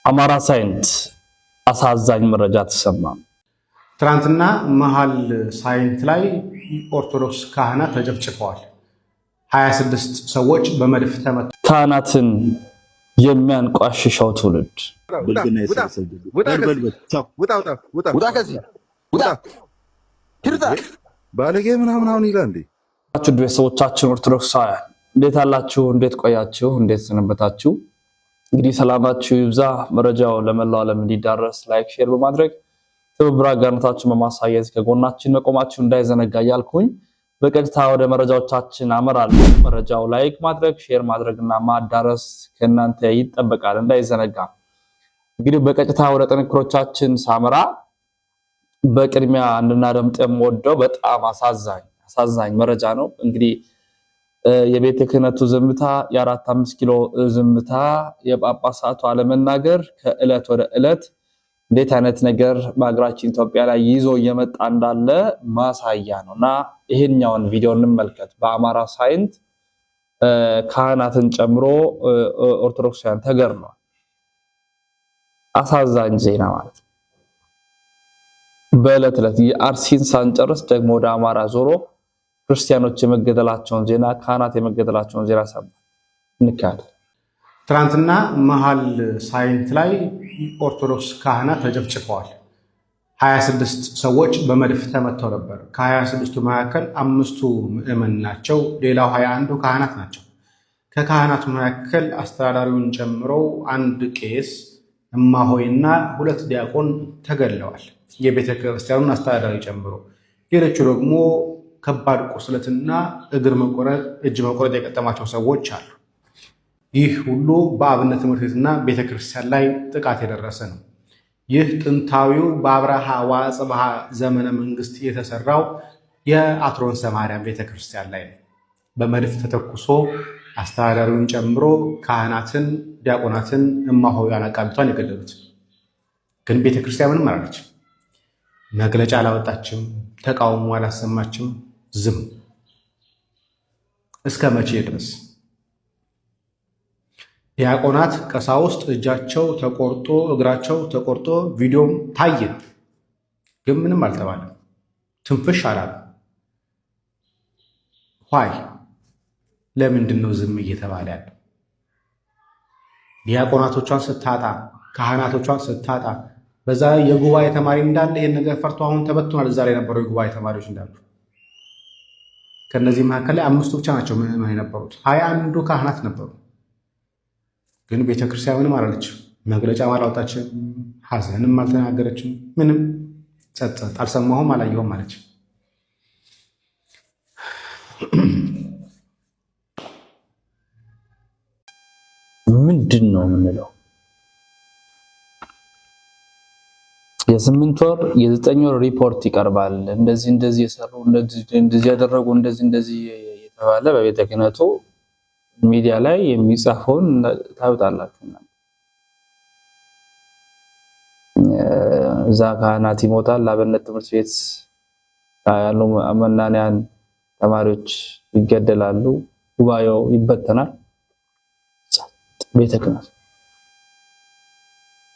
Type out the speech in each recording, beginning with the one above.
አማራ ሳይንት አሳዛኝ መረጃ ተሰማ። ትናንትና መሃል ሳይንት ላይ ኦርቶዶክስ ካህናት ተጨፍጭፈዋል። 26 ሰዎች በመድፍ ተመቱ። ካህናትን የሚያንቋሽሸው ትውልድ ባለጌ ምናምን ይላል እንዴ? ቤተሰቦቻችን ኦርቶዶክሳውያን እንዴት አላችሁ? እንዴት ቆያችሁ? እንዴት ሰነበታችሁ? እንግዲህ ሰላማችሁ ይብዛ። መረጃው ለመላው ዓለም እንዲዳረስ ላይክ፣ ሼር በማድረግ ትብብር አጋርነታችሁን በማሳየት ከጎናችን መቆማችሁ እንዳይዘነጋ እያልኩኝ በቀጥታ ወደ መረጃዎቻችን አመራለሁ። መረጃው ላይክ ማድረግ፣ ሼር ማድረግና ማዳረስ ከእናንተ ይጠበቃል፣ እንዳይዘነጋ። እንግዲህ በቀጥታ ወደ ጥንክሮቻችን ሳመራ በቅድሚያ እንድናደምጥ የምወደው በጣም አሳዛኝ መረጃ ነው። እንግዲህ የቤተ ክህነቱ ዝምታ፣ የ4-5 ኪሎ ዝምታ፣ የጳጳሳቱ አለመናገር ከዕለት ወደ ዕለት እንዴት አይነት ነገር በሀገራችን ኢትዮጵያ ላይ ይዞ እየመጣ እንዳለ ማሳያ ነውና ይሄኛውን ቪዲዮ እንመልከት። በአማራ ሳይንት ካህናትን ጨምሮ ኦርቶዶክሳውያን ተገድለዋል። አሳዛኝ ዜና ማለት ነው። በዕለት ዕለት የአርሲን ሳንጨርስ ደግሞ ወደ አማራ ዞሮ ክርስቲያኖች የመገደላቸውን ዜና፣ ካህናት የመገደላቸውን ዜና ሰማን። እንካት ትናንትና መሃል ሳይንት ላይ ኦርቶዶክስ ካህናት ተጨፍጭፈዋል። 26 ሰዎች በመድፍ ተመተው ነበር። ከ26ቱ መካከል 5ቱ ምዕመን ናቸው። ሌላው 21ዱ ካህናት ናቸው። ከካህናቱ መካከል አስተዳዳሪውን ጨምሮ አንድ ቄስ እማሆይና 2 ዲያቆን ተገድለዋል። የቤተ ክርስቲያኑን አስተዳዳሪ ጨምሮ ሌሎቹ ደግሞ ከባድ ቁስለትና እግር መቆረጥ፣ እጅ መቆረጥ የገጠማቸው ሰዎች አሉ። ይህ ሁሉ በአብነት ትምህርት ቤትና ቤተክርስቲያን ላይ ጥቃት የደረሰ ነው። ይህ ጥንታዊው በአብርሃ ወአጽብሃ ዘመነ መንግስት የተሰራው የአትሮንሰ ማርያም ቤተክርስቲያን ላይ ነው። በመድፍ ተተኩሶ አስተዳዳሪውን ጨምሮ ካህናትን፣ ዲያቆናትን፣ እማሆያን አቃቢቷን የገደሉት። ግን ቤተክርስቲያን ምንም አላለችም። መግለጫ አላወጣችም። ተቃውሞ አላሰማችም። ዝም። እስከ መቼ ድረስ? ዲያቆናት፣ ቀሳውስት እጃቸው ተቆርጦ እግራቸው ተቆርጦ ቪዲዮም ታየ። ግን ምንም አልተባለም። ትንፍሽ አላሉ። ዋይ ለምንድን ነው ዝም እየተባለ ያለው? ዲያቆናቶቿን ስታጣ፣ ካህናቶቿን ስታጣ፣ በዛ የጉባኤ ተማሪ እንዳለ ይህን ነገር ፈርቶ አሁን ተበትኗል። እዛ ላይ የነበረው የጉባኤ ተማሪዎች እንዳሉ ከነዚህ መካከል ላይ 5ቱ ብቻ ናቸው ምዕመናን የነበሩት። 21ዱ ካህናት ነበሩ። ግን ቤተክርስቲያን ምንም አላለችም። መግለጫም አላወጣችም። ሐዘንም አልተናገረችም። ምንም ጸጥ፣ አልሰማሁም አላየሁም አለች። ምንድን ነው የምንለው? የ8 ወር የ9 ወር ሪፖርት ይቀርባል። እንደዚህ የሰሩ እንደዚህ ያደረጉ እንደዚህ የተባለ በቤተ ክህነቱ ሚዲያ ላይ የሚጻፈውን ታውጣላችሁ። እዛ ካህናት ይሞታል፣ አብነት ትምህርት ቤት ያሉ መናንያን ተማሪዎች ይገደላሉ፣ ጉባኤው ይበተናል። ቤተ ክህነት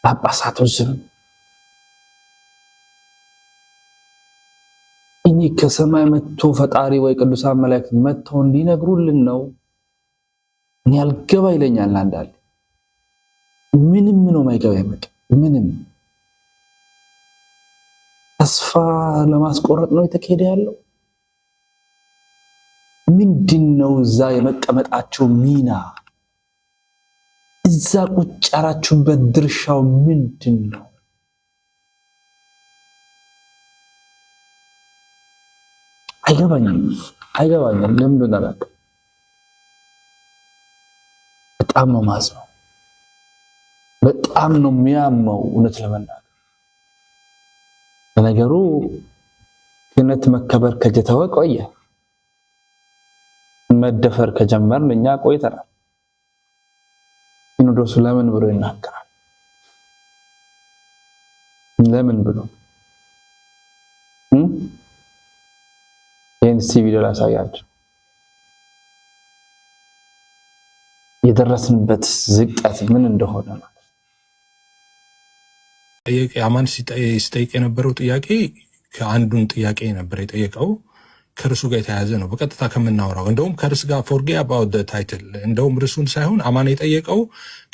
ጳጳሳቶች እኔ ከሰማይ መጥቶ ፈጣሪ ወይ ቅዱሳን መላእክት መጥተው እንዲነግሩልን ነው። እኔ አልገባ ይለኛል። አንዳንዴ ምንም ነው የማይገባ ይመጣ። ምንም ተስፋ ለማስቆረጥ ነው የተካሄደ ያለው። ምንድነው እዛ የመቀመጣቸው ሚና? እዛ ቁጭ ያላችሁበት ድርሻው ምንድነው? አይገባኝም። ለምን ነው በጣም ነው ማዝነው። በጣም ነው የሚያመው። እውነት ለመናገር ለነገሩ ክህነት መከበር ከጀተወ ቆየ። መደፈር ከጀመርን እኛ ቆይተናል። ሲኖዶሱ ለምን ብሎ ይናገራል? ለምን ብሎ ቪዲዮ ላሳያችሁ። የደረስንበት ዝቅጠት ምን እንደሆነ ማለት አማን ሲጠይቅ የነበረው ጥያቄ ከአንዱን ጥያቄ ነበር የጠየቀው ከርሱ ጋር የተያያዘ ነው። በቀጥታ ከምናወራው እንደውም ከርስ ጋር ፎርጌ አባውት ታይትል እንደውም ርሱን ሳይሆን አማን የጠየቀው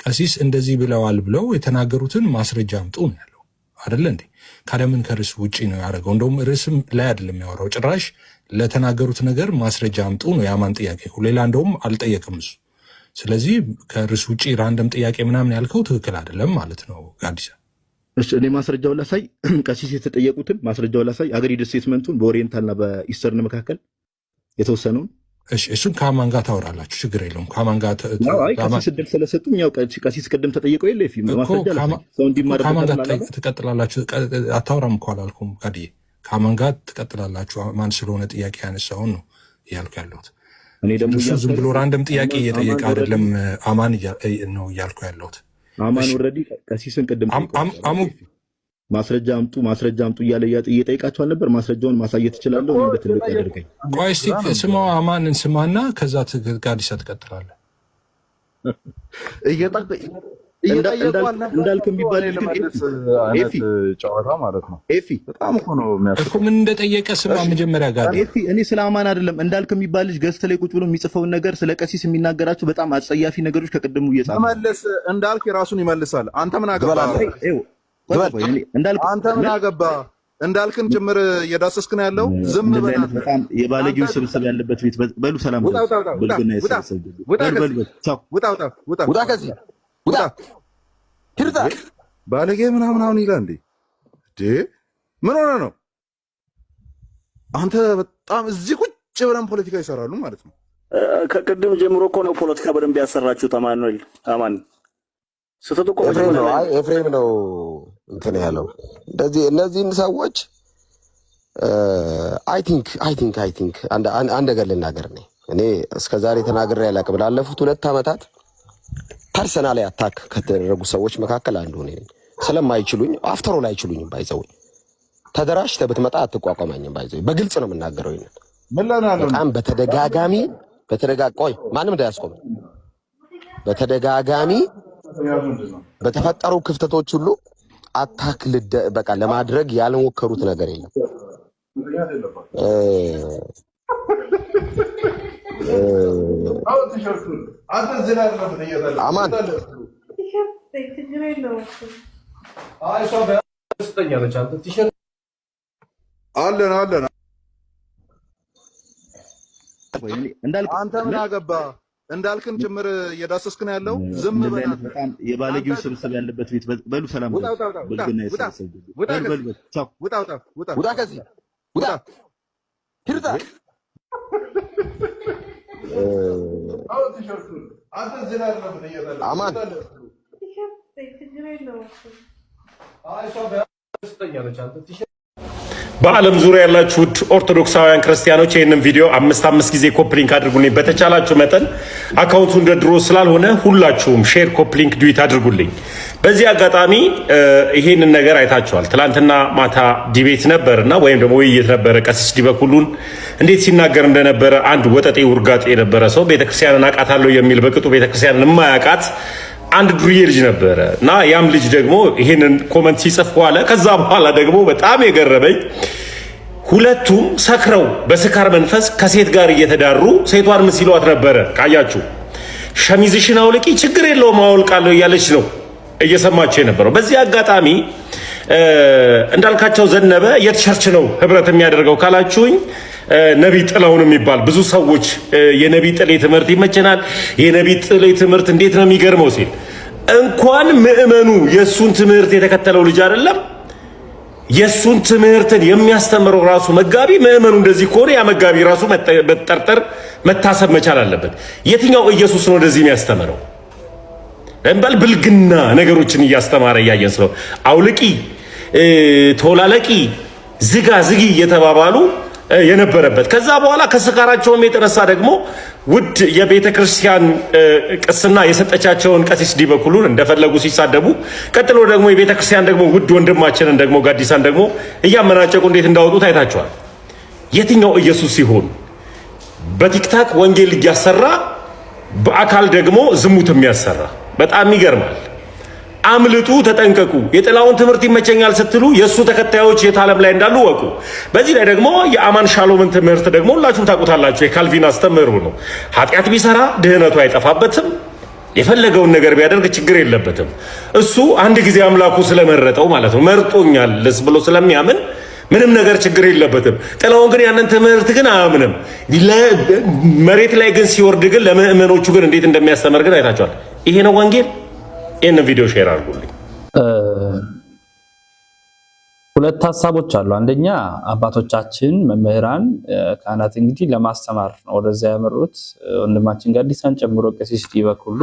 ቀሲስ እንደዚህ ብለዋል ብለው የተናገሩትን ማስረጃ አምጡ ነው ያለው አይደለ እንዴ? ካለምን ከርስ ውጪ ነው ያደረገው። እንደውም ርዕስም ላይ አይደለም ያወራው፣ ጭራሽ ለተናገሩት ነገር ማስረጃ አምጡ ነው የአማን ጥያቄ። ሌላ እንደውም አልጠየቅም እሱ። ስለዚህ ከርስ ውጪ ራንደም ጥያቄ ምናምን ያልከው ትክክል አይደለም ማለት ነው ጋዲሳ። እሺ እኔ ማስረጃውን ላሳይ፣ ቀሲስ የተጠየቁትን ማስረጃውን ላሳይ። አግሪድ ስቴትመንቱን በኦሪየንታልና በኢስተርን መካከል የተወሰነውን። እሺ እሱን ከአማን ጋር ታወራላችሁ፣ ችግር የለውም። ከአማን ጋር ቀሲስ እድል ስለሰጡኝ ያው ቀሲስ ቅድም ተጠየቀው የለ ማስረጃ ሰው እንዲማር ትቀጥላላችሁ። አታወራም እኮ አላልኩም ጋዲ። ከአማን ጋር ትቀጥላላችሁ። ማን ስለሆነ ጥያቄ ያነሳውን ነው እያልኩ ያለሁት። እኔ ደግሞ እሱ ዝም ብሎ ራንደም ጥያቄ እየጠየቀ አይደለም አማን ነው እያልኩ ያለሁት። አማን ኦልሬዲ ቀሲስን ቅድም ማስረጃ አምጡ እያለ እየጠየቃቸው አልነበር? ማስረጃውን ማሳየት እችላለሁ እንደ ትልቅ ያደርገኝ። ቆይ እስቲ ስማው፣ አማንን ስማና ከዛ ጋዲሳ ትቀጥላለህ። እንዳልክ የሚባል ኤፊ ጨዋታ ማለት ነው። ኤፊ በጣም እኮ ነው የሚያስፈልግ እኮ ምን እንደጠየቀ ስማ መጀመሪያ ጋር። ኤፊ እኔ ስለ አማን አይደለም እንዳልክ የሚባል ልጅ ገዝተ ላይ ቁጭ ብሎ የሚጽፈውን ነገር ስለ ቀሲስ የሚናገራቸው በጣም አጸያፊ ነገሮች ከቅድሙ እየጻፈ መልስ። እንዳልክ የራሱን ይመልሳል። አንተ ምን አገባ? አንተ ምን አገባ? እንዳልክን ጭምር እየዳሰስክ ነው ያለው። ዝም በል። በጣም የባለጌዎች ስብስብ ያለበት ቤት በሉ። ሰላም ብልግና የሰበሰብ ውጣ ከዚህ ውጣ ሂርታ ባለጌ ምናምን አሁን ይላል እንዴ? ምን ሆነ ነው? አንተ በጣም እዚህ ቁጭ ብለን ፖለቲካ ይሰራሉ ማለት ነው። ከቅድም ጀምሮ እኮ ነው ፖለቲካ በደንብ ያሰራችሁት። አማን ስተቱ እኮ ኤፍሬም ነው እንትን ያለው እንደዚህ እነዚህን ሰዎች አይ ቲንክ አንድ ነገር ልናገር ነው። እኔ እስከዛሬ ተናግሬ ያላቅም ላለፉት 2 ዓመታት ፐርሰናሊ አታክ ከተደረጉ ሰዎች መካከል አንዱ ነኝ። ስለማይችሉኝ አፍተሮ ላይ አይችሉኝም። ባይዘው ተደራጅተህ ብትመጣ አትቋቋማኝም። ባይዘው በግልጽ ነው የምናገረው። ይሄን በጣም በተደጋጋሚ ቆይ ማንም እንዳያስቆም በተደጋጋሚ በተፈጠሩ ክፍተቶች ሁሉ አታክ በቃ ለማድረግ ያልሞከሩት ነገር የለም። አማን አለን አንተ ምን አገባ? እንዳልክን ጭምር እየዳሰስክ ነው ያለው። ዝም በል። በጣም የባለጌዎች ስብስብ ያለበት ቤት በሉ። ሰላም ብልግና የሰበሰብ ውጣ ከዚህ ውጣ ሂርታ አማን በዓለም ዙሪያ ያላችሁ ኦርቶዶክሳውያን ክርስቲያኖች ይህንን ቪዲዮ 5 ጊዜ ኮፕሊንክ አድርጉልኝ። በተቻላችሁ መጠን አካውንቱ እንደ ድሮ ስላልሆነ ሁላችሁም ሼር ኮፕሊንክ ዱዊት አድርጉልኝ። በዚህ አጋጣሚ ይሄንን ነገር አይታችኋል። ትላንትና ማታ ዲቤት ነበርና ወይም ደግሞ ውይይት ነበረ። ቀሲስ ዲበኩሉን እንዴት ሲናገር እንደነበረ አንድ ወጠጤ ውርጋጤ የነበረ ሰው ቤተክርስቲያንን አውቃታለሁ የሚል በቅጡ ቤተክርስቲያንን የማያውቃት አንድ ዱርዬ ልጅ ነበረ እና ያም ልጅ ደግሞ ይሄንን ኮመንት ሲጽፍ በኋላ ከዛ በኋላ ደግሞ በጣም የገረመኝ ሁለቱም ሰክረው በስካር መንፈስ ከሴት ጋር እየተዳሩ ሴቷን ምን ሲሏት ነበረ? ካያችሁ ሸሚዝሽን አውልቂ ችግር የለውም አውልቃለሁ እያለች ነው እየሰማችሁ የነበረው። በዚህ አጋጣሚ እንዳልካቸው ዘነበ የት ቸርች ነው ህብረት የሚያደርገው ካላችሁኝ ነቢይ ጥላውን የሚባል ብዙ ሰዎች የነቢይ ጥሌ ትምህርት ይመቸናል፣ የነቢይ ጥሌ ትምህርት እንዴት ነው የሚገርመው ሲል እንኳን ምዕመኑ የሱን ትምህርት የተከተለው ልጅ አይደለም የሱን ትምህርትን የሚያስተምረው ራሱ መጋቢ ምዕመኑ እንደዚህ ከሆነ ያ መጋቢ ራሱ መጠርጠር መታሰብ መቻል አለበት። የትኛው ኢየሱስ ነው እንደዚህ የሚያስተምረው? እንበል ብልግና ነገሮችን እያስተማረ እያየን ስለው አውልቂ፣ ተወላለቂ፣ ዝጋ ዝጊ እየተባባሉ የነበረበት ከዛ በኋላ ከስካራቸውም የተነሳ ደግሞ ውድ የቤተ ክርስቲያን ቅስና የሰጠቻቸውን ቀሲስ ዲበኩሉን እንደፈለጉ ሲሳደቡ፣ ቀጥሎ ደግሞ የቤተ ክርስቲያን ደግሞ ውድ ወንድማችንን ደግሞ ጋዲሳን ደግሞ እያመናጨቁ እንዴት እንዳወጡት አይታችኋል። የትኛው ኢየሱስ ሲሆን በቲክታክ ወንጌል እያሰራ በአካል ደግሞ ዝሙት የሚያሰራ በጣም ይገርማል። አምልጡ፣ ተጠንቀቁ። የጥላውን ትምህርት ይመቸኛል ስትሉ የእሱ ተከታዮች የት ዓለም ላይ እንዳሉ ወቁ። በዚህ ላይ ደግሞ የአማን ሻሎምን ትምህርት ደግሞ ሁላችሁም ታውቁታላችሁ። የካልቪን አስተምህሮ ነው። ኃጢአት ቢሰራ ድህነቱ አይጠፋበትም። የፈለገውን ነገር ቢያደርግ ችግር የለበትም። እሱ አንድ ጊዜ አምላኩ ስለመረጠው ማለት ነው መርጦኛልስ ብሎ ስለሚያምን ምንም ነገር ችግር የለበትም። ጥላውን ግን ያንን ትምህርት ግን አያምንም። መሬት ላይ ግን ሲወርድ ግን ለምእመኖቹ ግን እንዴት እንደሚያስተምር ግን አይታችኋል። ይሄ ነው ወንጌል። ይህን ቪዲዮ ሼር አድርጉልኝ። ሁለት ሀሳቦች አሉ። አንደኛ አባቶቻችን መምህራን፣ ካህናት እንግዲህ ለማስተማር ነው ወደዚያ ያመሩት ወንድማችን ጋዲሳን ጨምሮ ቀሲስ ዲበኩሉ።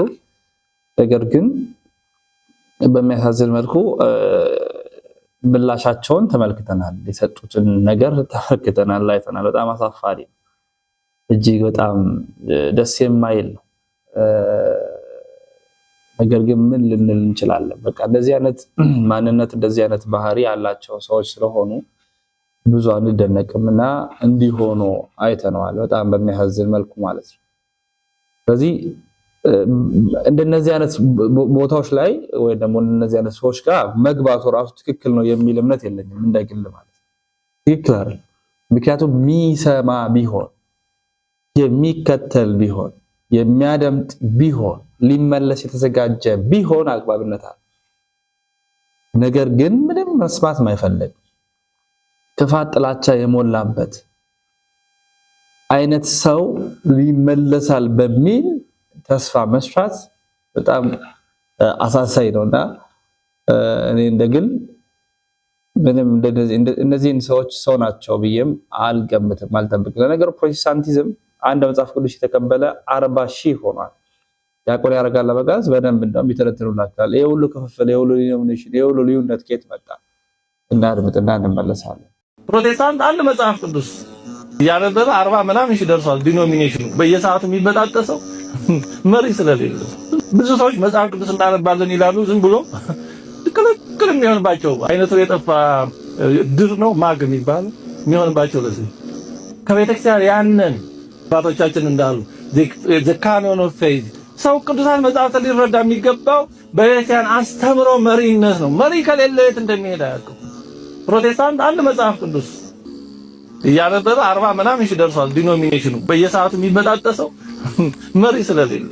ነገር ግን በሚያሳዝን መልኩ ምላሻቸውን ተመልክተናል። የሰጡትን ነገር ተመልክተናል፣ አይተናል። በጣም አሳፋሪ፣ እጅግ በጣም ደስ የማይል ነው። ነገር ግን ምን ልንል እንችላለን? በቃ እንደዚህ አይነት ማንነት እንደዚህ አይነት ባህሪ ያላቸው ሰዎች ስለሆኑ ብዙ አንደነቅምና እንዲሆኑ አይተነዋል፣ በጣም በሚያሳዝን መልኩ ማለት ነው። ስለዚህ እንደነዚህ አይነት ቦታዎች ላይ ወይ ደግሞ እንደነዚህ አይነት ሰዎች ጋር መግባቱ ራሱ ትክክል ነው የሚል እምነት የለኝም እንደግል ማለት ነው። ትክክል አይደል? ምክንያቱም የሚሰማ ቢሆን የሚከተል ቢሆን የሚያደምጥ ቢሆን ሊመለስ የተዘጋጀ ቢሆን አግባብነት አለ። ነገር ግን ምንም መስማት ማይፈልግ ክፋት፣ ጥላቻ የሞላበት አይነት ሰው ሊመለሳል በሚል ተስፋ መስራት በጣም አሳሳይ ነውና እኔ እንደግል ምንም እነዚህን ሰዎች ሰው ናቸው ብዬም አልገምትም፣ አልጠብቅም። ለነገሩ ፕሮቴስታንቲዝም አንድ መጽሐፍ ቅዱስ የተቀበለ 40 ሺህ ሆኗል። ዲያቆን ያረጋል አበጋዝ በደንብ እንደውም ይተረትሩላችኋል። ይሄ ሁሉ ክፍፍል፣ ይሄ ሁሉ ዲኖሚኔሽን፣ ይሄ ሁሉ ልዩነት ከየት መጣ? እናድምጥና እንመለሳለን። ፕሮቴስታንት አንድ መጽሐፍ ቅዱስ ያነበበ 40 ምናምን ሺህ ደርሷል። ዲኖሚኔሽኑ በየሰዓቱ የሚበጣጠሰው መሪ ስለሌለ ብዙ ሰዎች መጽሐፍ ቅዱስ እናነባለን ይላሉ። ዝም ብሎ ትክክል የሚሆንባቸው አይነቱ የጠፋ ድር ነው ማግ የሚባል የሚሆንባቸው ለዚህ ከቤተክርስቲያን ያንን አባቶቻችን እንዳሉ the canon of faith ሰው ቅዱሳን መጽሐፍት ሊረዳ የሚገባው በቤተክርስቲያን አስተምሮ መሪነት ነው። መሪ ከሌለ የት እንደሚሄድ አያውቅም። ፕሮቴስታንት አንድ መጽሐፍ ቅዱስ እያነበበ 40 ምናምን ሺህ ደርሷል። ዲኖሚኔሽኑ በየሰዓቱ የሚበጣጠሰው መሪ ስለሌለ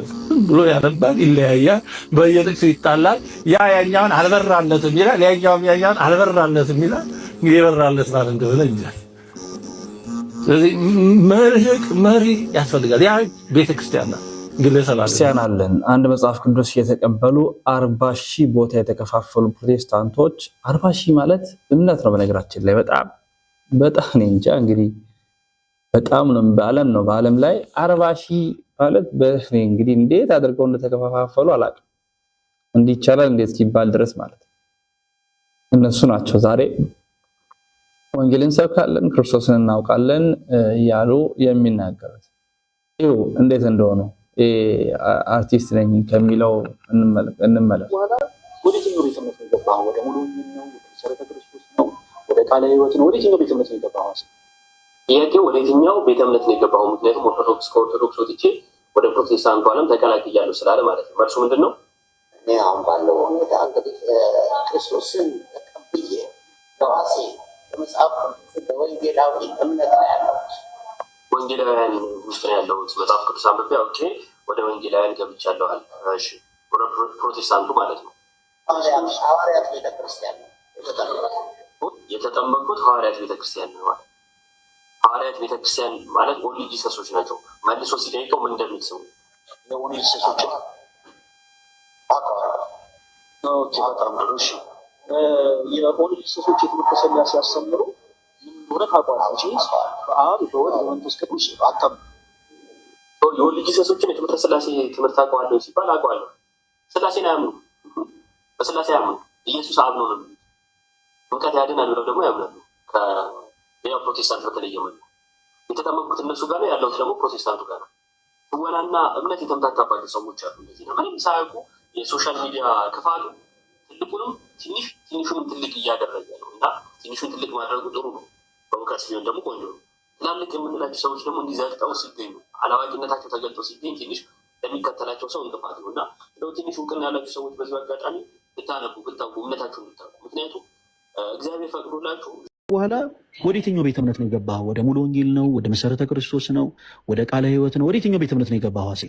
ብሎ ያነባል፣ ይለያያል፣ በየጥቅሱ ይጣላል። ያኛውን አልበራለትም ይላል፣ ያኛውን አልበራለትም ይላል። የበራለት ማለት እንደሆነ እንጂ ስለዚህ መሪ ያስፈልጋል። ያ ቤተክርስቲያን ነው። ክርስቲያን አለን አንድ መጽሐፍ ቅዱስ የተቀበሉ 40 ሺህ ቦታ የተከፋፈሉ ፕሮቴስታንቶች 40 ሺህ ማለት እምነት ነው። በነገራችን ላይ በጣም እኔ እንጃ እንግዲህ በጣም ነው በዓለም ላይ 40 ሺህ ማለት በእኔ እንግዲህ እንዴት አድርገው እንደተከፋፈሉ አላውቅም። እንዲህ ይቻላል እንዴት ሲባል ድረስ ማለት እነሱ ናቸው ዛሬ ወንጌልን ሰብካለን ክርስቶስን እናውቃለን እያሉ የሚናገሩት። ይኸው እንዴት እንደሆነ አርቲስት ነኝ ከሚለው እንመለስ። ወደየትኛው ቤተ እምነት ነው የገባኸው? ወደ ሙሉ ነው? መሰረተ ክርስቶስ ነው? ወደ ቃለ ሕይወት ነው? ወደየትኛው ቤተ እምነት ነው የገባኸው? ጥያቄው ወደየትኛው ቤተ እምነት ነው የገባኸው? ምክንያቱም ከኦርቶዶክስ ወጥቼ ወደ ፕሮቴስታንቱ ዓለም ተቀላቅያለሁ ስላለ ማለት ነው። መልሱ ምንድን ነው? እኔ አሁን ባለው ሁኔታ እንግዲህ ክርስቶስን ተቀብዬ በራሴ በመጽሐፍ በወንጌላዊ እምነት ነው ያለሁት። ወንጌላውያን ውስጥ ነው ያለሁት። መጽሐፍ ቅዱስ አንብቤ አውቄ ወደ ወንጌላውያን ገብቻለሁ አለ። እሺ፣ ወደ ፕሮቴስታንቱ ማለት ነው። ሐዋርያት ቤተክርስቲያን ነው የተጠመቁት። ሐዋርያት ቤተክርስቲያን ነው ማለት ሐዋርያት ቤተክርስቲያን ማለት ኦንሊ ጂሰሶች ናቸው። መልሶ ሲጠይቀው ምን እንደሚል ሰው የኦንሊ ጂሰሶች በጣም ጥሩ። እሺ፣ የኦንሊ ጂሰሶች የትምህርተ ሥላሴ ሲያስተምሩ ወደ ታቋራጭ በአብ በወልድ በመንፈስ ቅዱስ አተም የኦንሊ ጂሰሶችን የትምህርተ ሥላሴ ትምህርት አውቀዋለሁ ሲባል አውቀዋለሁ። ሥላሴን አያምኑ፣ በሥላሴ አያምኑ። ኢየሱስ አብ ነው ነው ጥምቀት ያድናል ብለው ደግሞ ያምናሉ። ከሌላው ፕሮቴስታንት በተለየ መልኩ የተጠመቁት እነሱ ጋር ነው ያለሁት ደግሞ ፕሮቴስታንቱ ጋር ነው። ትወናና እምነት የተምታታባቸው ሰዎች አሉ። እንደዚህ ነው ምንም ሳያውቁ የሶሻል ሚዲያ ክፋቱ ትልቁንም ትንሹንም ትልቅ እያደረገ ነው እና ትንሹን ትልቅ ማድረጉ ጥሩ ነው። በእውቀት ሲሆን ደግሞ ቆንጆ ነው። ትላልቅ የምንላቸው ሰዎች ደግሞ እንዲዘግጠው ሲገኙ አላዋቂነታቸው ተገልጦ ሲገኝ ትንሽ ለሚከተላቸው ሰው እንቅፋት ነው እና እንደው ትንሽ እውቅና ያላችሁ ሰዎች በዚህ አጋጣሚ ብታነቡ ብታውቁ እምነታችሁን ብታውቁ። ምክንያቱም እግዚአብሔር ፈቅዶላችሁ በኋላ ወደ የትኛው ቤተ እምነት ነው የገባኸው? ወደ ሙሉ ወንጌል ነው? ወደ መሰረተ ክርስቶስ ነው? ወደ ቃለ ሕይወት ነው? ወደ የትኛው ቤተ እምነት ነው የገባኸው? አሴ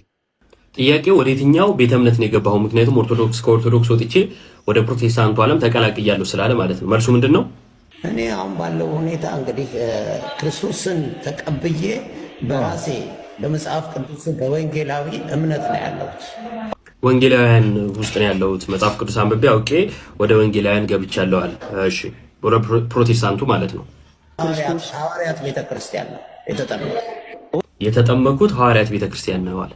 ጥያቄው ወደ የትኛው ቤተ እምነት ነው የገባኸው? ምክንያቱም ከኦርቶዶክስ ወጥቼ ወደ ፕሮቴስታንቱ ዓለም ተቀላቅያለሁ ስላለ ማለት ነው። መልሱ ምንድን ነው? እኔ አሁን ባለው ሁኔታ እንግዲህ ክርስቶስን ተቀብዬ በራሴ በመጽሐፍ ቅዱስ በወንጌላዊ እምነት ነው ያለሁት። ወንጌላውያን ውስጥ ነው ያለሁት። መጽሐፍ ቅዱስ አንብቤ አውቄ ወደ ወንጌላውያን ገብቻለዋል። እሺ፣ ወደ ፕሮቴስታንቱ ማለት ነው። ሐዋርያት ቤተክርስቲያን ነው የተጠመኩት። ሐዋርያት ቤተክርስቲያን ነው አለ።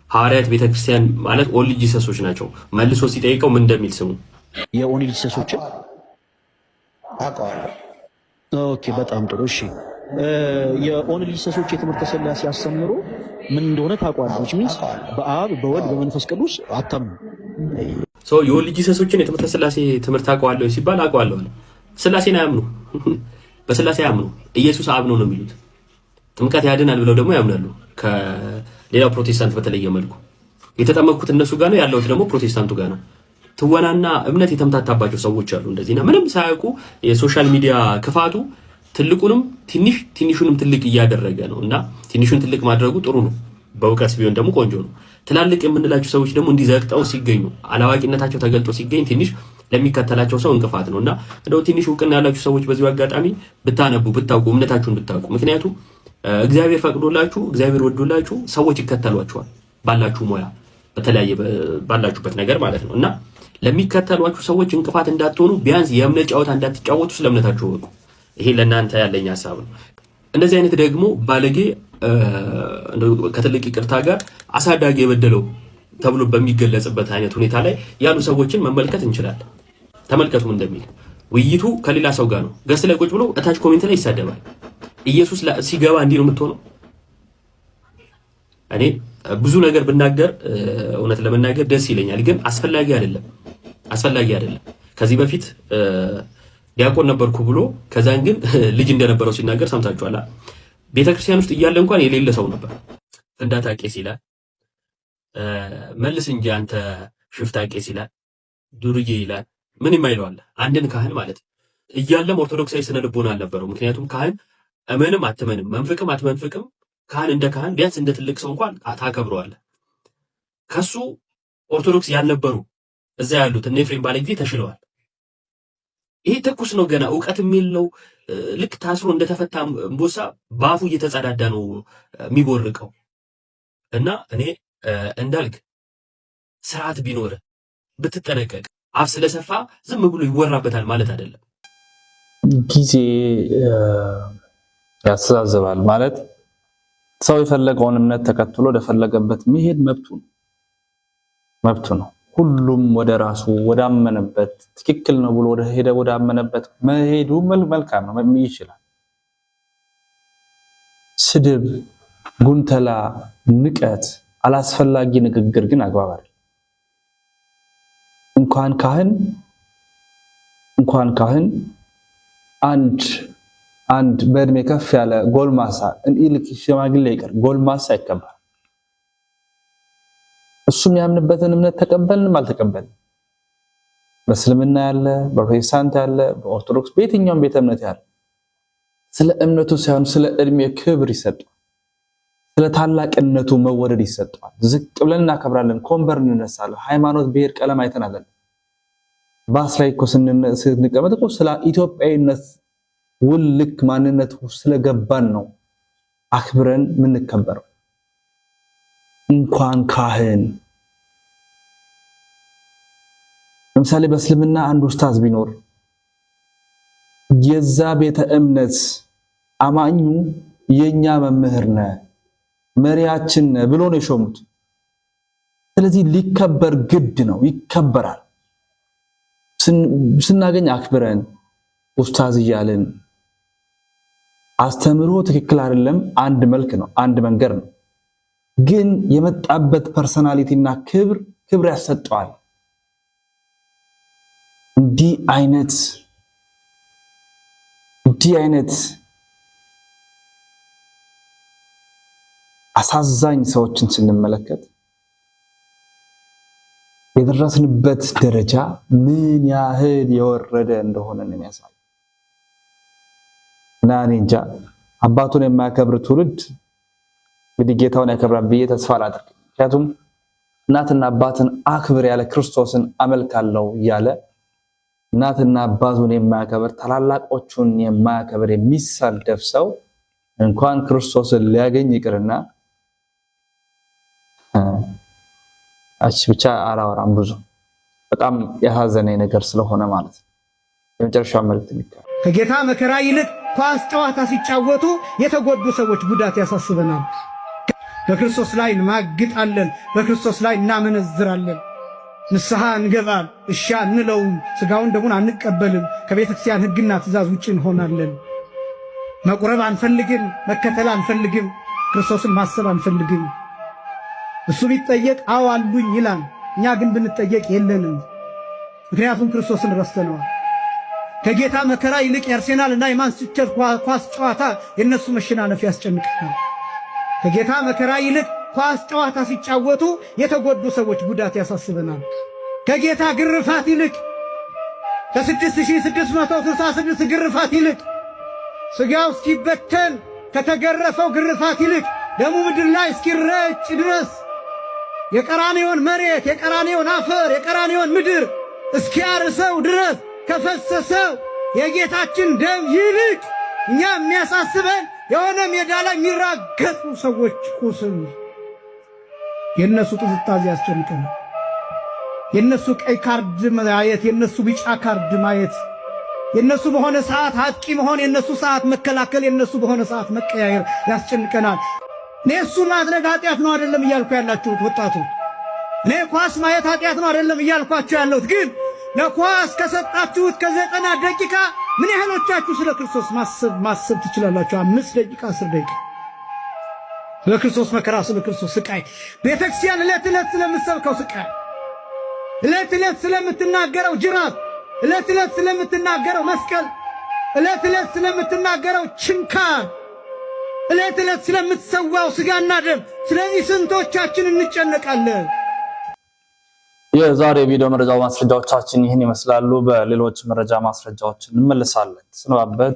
ሐዋርያት ቤተክርስቲያን ማለት ኦንሊ ጂሰሶች ናቸው። መልሶ ሲጠይቀው ምን እንደሚል ስሙ። የኦንሊ ጂሰሶችን አውቀዋለሁ። ኦኬ፣ በጣም ጥሩ። እሺ፣ የኦንሊ ጂሰሶች የትምህርተ ሥላሴ ሲያስተምሩ ምን እንደሆነ ታውቋለች? ሚንስ በአብ በወልድ በመንፈስ ቅዱስ አታምኑ። የኦንሊ ጂሰሶችን የትምህርተ ሥላሴ ትምህርት አውቀዋለሁ ሲባል አውቀዋለሁ አለ። ሥላሴን አያምኑ፣ በሥላሴ አያምኑ። ኢየሱስ አብ ነው የሚሉት። ጥምቀት ያድናል ብለው ደግሞ ያምናሉ። ከሌላው ፕሮቴስታንት በተለየ መልኩ የተጠመቅኩት እነሱ ጋር ነው ያለሁት ደግሞ ፕሮቴስታንቱ ጋር ነው። ትወናና እምነት የተምታታባቸው ሰዎች አሉ እንደዚህና ምንም ሳያውቁ የሶሻል ሚዲያ ክፋቱ ትልቁንም ትንሽ ትንሹንም ትልቅ እያደረገ ነው እና ትንሹን ትልቅ ማድረጉ ጥሩ ነው። በእውቀት ቢሆን ደግሞ ቆንጆ ነው። ትላልቅ የምንላቸው ሰዎች ደግሞ እንዲዘቅጠው ሲገኙ አላዋቂነታቸው ተገልጦ ሲገኝ ትንሽ ለሚከተላቸው ሰው እንቅፋት ነው እና እንደው ትንሽ እውቅና ያላችሁ ሰዎች በዚሁ አጋጣሚ ብታነቡ ብታውቁ እምነታችሁን ብታውቁ። ምክንያቱም እግዚአብሔር ፈቅዶላችሁ እግዚአብሔር ወዶላችሁ ሰዎች ይከተሏችኋል ባላችሁ ሙያ በተለያየ ባላችሁበት ነገር ማለት ነው እና ለሚከተሏችሁ ሰዎች እንቅፋት እንዳትሆኑ ቢያንስ የእምነት ጨዋታ እንዳትጫወቱ ስለ እምነታችሁ ወቁ። ይሄ ለእናንተ ያለኝ ሀሳብ ነው። እንደዚህ አይነት ደግሞ ባለጌ ከትልቅ ይቅርታ ጋር አሳዳጊ የበደለው ተብሎ በሚገለጽበት አይነት ሁኔታ ላይ ያሉ ሰዎችን መመልከት እንችላለን። ተመልከቱም እንደሚል ውይይቱ ከሌላ ሰው ጋር ነው። ገስ ላይ ቁጭ ብሎ እታች ኮሜንት ላይ ይሳደባል። ኢየሱስ ሲገባ እንዲህ ነው የምትሆነው። እኔ ብዙ ነገር ብናገር እውነት ለመናገር ደስ ይለኛል፣ ግን አስፈላጊ አይደለም። ከዚህ በፊት ዲያቆን ነበርኩ ብሎ ከዛን ግን ልጅ እንደነበረው ሲናገር ሰምታችኋል። ቤተክርስቲያን ውስጥ እያለ እንኳን የሌለ ሰው ነበር። ፍንዳታ ቄስ ይላል፣ መልስ እንጂ አንተ ሽፍታ ቄስ ይላል፣ ዱርዬ ይላል። ምን የማይለዋል አንድን ካህን ማለት እያለም ኦርቶዶክሳዊ ስነ ልቦና አልነበረው። ምክንያቱም ካህን እመንም አትመንም መንፍቅም አትመንፍቅም ካህን እንደ ካህን ቢያንስ እንደ ትልቅ ሰው እንኳን ታከብረዋለህ። ከሱ ኦርቶዶክስ ያልነበሩ እዛ ያሉት እነ ኤፍሬም ባለ ጊዜ ተሽለዋል። ይሄ ትኩስ ነው፣ ገና እውቀት የሚል ነው። ልክ ታስሮ እንደተፈታ እምቦሳ በአፉ እየተጸዳዳ ነው የሚቦርቀው። እና እኔ እንዳልክ ስርዓት ቢኖር ብትጠነቀቅ፣ አፍ ስለሰፋ ዝም ብሎ ይወራበታል ማለት አይደለም። ጊዜ ያስተዛዝባል ማለት ሰው የፈለገውን እምነት ተከትሎ ወደፈለገበት መሄድ መብቱ ነው። ሁሉም ወደ ራሱ ወዳመነበት ትክክል ነው ብሎ ወዳመነበት መሄዱ መልካም ነው፣ ይችላል። ስድብ፣ ጉንተላ፣ ንቀት፣ አላስፈላጊ ንግግር ግን አግባብ አይደለም። እንኳን ካህን አንድ በእድሜ ከፍ ያለ ጎልማሳ እንልክ ሽማግሌ ይቀር ጎልማሳ ይከበር። እሱም ያምንበትን እምነት ተቀበልንም አልተቀበልንም በእስልምና ያለ በፕሮቴስታንት ያለ በኦርቶዶክስ በየትኛውም ቤተ እምነት ያለ ስለ እምነቱ ሳይሆን ስለ እድሜ ክብር ይሰጠዋል። ስለ ታላቅነቱ መወደድ ይሰጠዋል። ዝቅ ብለን እናከብራለን፣ ኮንበር እንነሳለን። ሃይማኖት፣ ብሔር፣ ቀለም አይተናለን። ባስ ላይ እኮ ስንቀመጥ እኮ ስለ ኢትዮጵያዊነት ውል ልክ ማንነት ስለገባን ነው አክብረን የምንከበረው። እንኳን ካህን ለምሳሌ በእስልምና አንድ ኡስታዝ ቢኖር የዛ ቤተ እምነት አማኙ የኛ መምህር ነህ መሪያችን ነህ ብሎ ነው የሾሙት። ስለዚህ ሊከበር ግድ ነው፣ ይከበራል። ስናገኝ አክብረን ኡስታዝ እያልን አስተምሮ ትክክል አይደለም፣ አንድ መልክ ነው፣ አንድ መንገድ ነው። ግን የመጣበት ፐርሰናሊቲና ክብር ያሰጠዋል። እንዲህ አይነት አሳዛኝ ሰዎችን ስንመለከት የደረስንበት ደረጃ ምን ያህል የወረደ እንደሆነ ነው የሚያሳየው። እና እኔ እንጃ አባቱን የማያከብር ትውልድ እንግዲህ ጌታውን ያከብራል ብዬ ተስፋ አላደርግም። ምክንያቱም እናትና አባትን አክብር ያለ ክርስቶስን አመልካለሁ እያለ እናትና አባቱን የማያከብር ታላላቆቹን የማያከብር የሚሳደብ ሰው እንኳን ክርስቶስን ሊያገኝ ይቅርና ብቻ አላወራም። ብዙ በጣም ያሳዘነኝ ነገር ስለሆነ ማለት ነው። የመጨረሻው መልእክት ልካል ከጌታ መከራ ይልቅ ኳስ ጨዋታ ሲጫወቱ የተጎዱ ሰዎች ጉዳት ያሳስበናል። በክርስቶስ ላይ እንማግጣለን፣ በክርስቶስ ላይ እናመነዝራለን፣ ንስሐ እንገባል፣ እሺ አንለውም፣ ስጋውን ደሙን አንቀበልም፣ ከቤተ ክርስቲያን ሕግና ትእዛዝ ውጭ እንሆናለን። መቁረብ አንፈልግም፣ መከተል አንፈልግም፣ ክርስቶስን ማሰብ አንፈልግም። እሱ ቢጠየቅ አዎ አሉኝ ይላል። እኛ ግን ብንጠየቅ የለንም። ምክንያቱም ክርስቶስን ረስተነዋል። ከጌታ መከራ ይልቅ የአርሴናል እና የማንቸስተር ኳስ ጨዋታ የነሱ መሸናነፍ ያስጨንቀናል። ከጌታ መከራ ይልቅ ኳስ ጨዋታ ሲጫወቱ የተጎዱ ሰዎች ጉዳት ያሳስበናል። ከጌታ ግርፋት ይልቅ ከ6666 ግርፋት ይልቅ ስጋው እስኪበተን ከተገረፈው ግርፋት ይልቅ ደሙ ምድር ላይ እስኪረጭ ድረስ የቀራንዮን መሬት፣ የቀራንዮን አፈር፣ የቀራንዮን ምድር እስኪያርሰው ድረስ ከፈሰሰው የጌታችን ደም ይልቅ እኛ የሚያሳስበን የሆነ ሜዳ ላይ የሚራገጡ ሰዎች ቁስል፣ የነሱ ጥዝጣዜ ያስጨንቀናል። የነሱ ቀይ ካርድ ማየት፣ የነሱ ቢጫ ካርድ ማየት፣ የነሱ በሆነ ሰዓት አጥቂ መሆን፣ የነሱ ሰዓት መከላከል፣ የነሱ በሆነ ሰዓት መቀያየር ያስጨንቀናል። እኔ እሱ ማድረግ ኃጢአት ነው አይደለም እያልኩ ያላችሁት ወጣቶች፣ እኔ ኳስ ማየት ኃጢአት ነው አይደለም እያልኳችሁ ያለሁት። ግን ለኳስ ከሰጣችሁት ከ90 ደቂቃ ምን ያህሎቻችሁ ስለ ክርስቶስ ማሰብ ትችላላችሁ? 5 ደቂቃ 10 ደቂቃ ስለ ክርስቶስ መከራ፣ ስለ ክርስቶስ ስቃይ፣ ቤተክርስቲያን ዕለት ዕለት ስለምትሰብከው ስቃይ፣ ዕለት ዕለት ስለምትናገረው ጅራፍ፣ ዕለት ዕለት ስለምትናገረው መስቀል፣ ዕለት ዕለት ስለምትናገረው ችንካር፣ ዕለት ዕለት ስለምትሰዋው ስጋና ደም፣ ስለዚህ ስንቶቻችን እንጨነቃለን? የዛሬ ቪዲዮ መረጃ ማስረጃዎቻችን ይህን ይመስላሉ። በሌሎች መረጃ ማስረጃዎች እንመለሳለን። ስንባበት